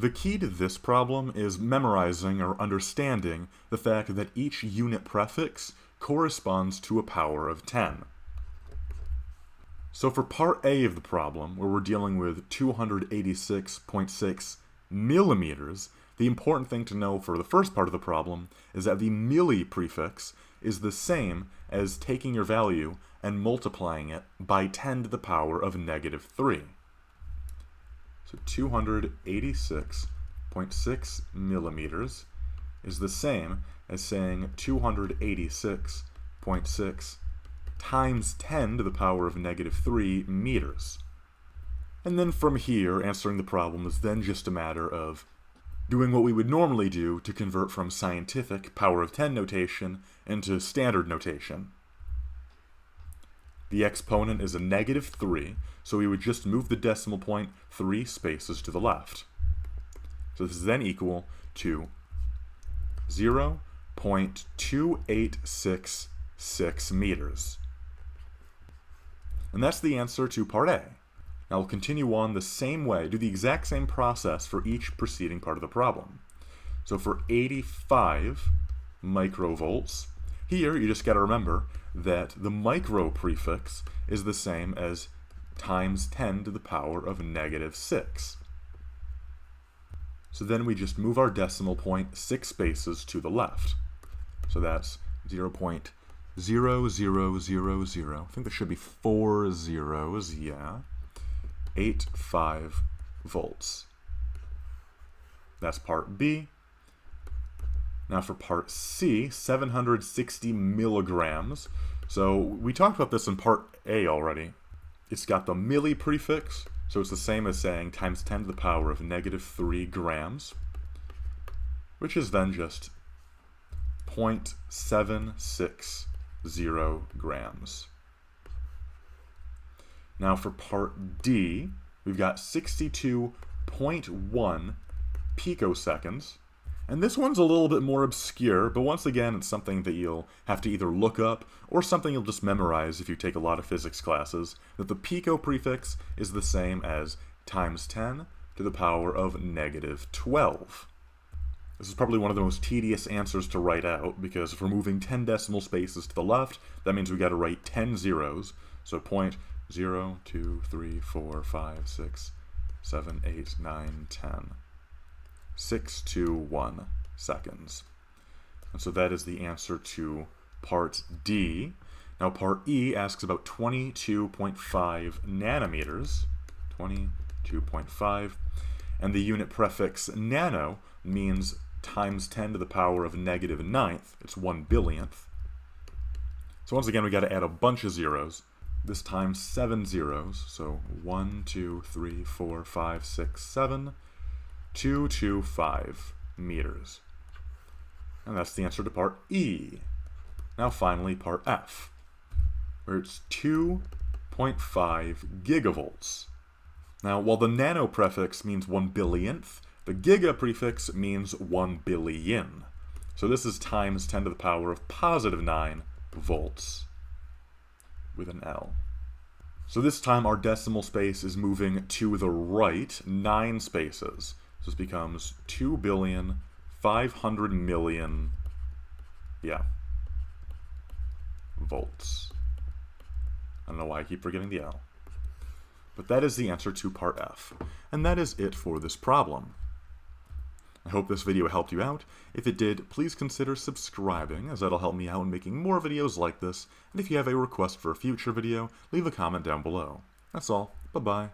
The key to this problem is memorizing or understanding the fact that each unit prefix corresponds to a power of 10. So for part A of the problem, where we're dealing with 286.6 millimeters, the important thing to know for the first part of the problem is that the milli prefix is the same as taking your value and multiplying it by 10 to the power of negative 3. So 286.6 millimeters is the same as saying 286.6 times 10 to the power of negative 3 meters. And then from here, answering the problem is then just a matter of doing what we would normally do to convert from scientific power of 10 notation into standard notation. The exponent is a negative 3, so we would just move the decimal point 3 spaces to the left. So this is then equal to 0.2866 meters. And that's the answer to part A. Now we'll continue on the same way, do the exact same process for each preceding part of the problem. So for 85 microvolts, here you just got to remember that the micro prefix is the same as times 10 to the power of negative 6. So then we just move our decimal point 6 spaces to the left. So that's 0.0000. I think there should be 4 zeros, yeah. 85 volts. That's part B. Now for part C, 760 milligrams. So we talked about this in part A already. It's got the milli prefix, so it's the same as saying times 10 to the power of negative 3 grams, which is then just 0.760 grams. Now for part D, we've got 62.1 picoseconds. And this one's a little bit more obscure, but once again, it's something that you'll have to either look up or something you'll just memorize if you take a lot of physics classes, that the pico prefix is the same as times 10 to the power of negative 12. This is probably one of the most tedious answers to write out, because if we're moving 10 decimal spaces to the left, that means we got to write 10 zeros. So 0, 2, 3, 4, 5, 6, 7, 8, 9, 10. 621 seconds. And so that is the answer to part D. Now part E asks about 22.5 nanometers. 22.5. And the unit prefix nano means times 10 to the power of negative 9th. It's 1 billionth. So once again, we got to add a bunch of zeros. This time 7 zeros. So 1, 2, 3, 4, 5, 6, 7. 225 meters. And that's the answer to part E. Now finally part F, where it's 2.5 gigavolts. Now while the nano prefix means 1 billionth, the giga prefix means 1 billion. So this is times 10 to the power of positive 9 volts with an L. So this time our decimal space is moving to the right 9 spaces. So this becomes 2,500,000,000, volts. I don't know why I keep forgetting the L. But that is the answer to part F. And that is it for this problem. I hope this video helped you out. If it did, please consider subscribing, as that'll help me out in making more videos like this. And if you have a request for a future video, leave a comment down below. That's all. Bye-bye.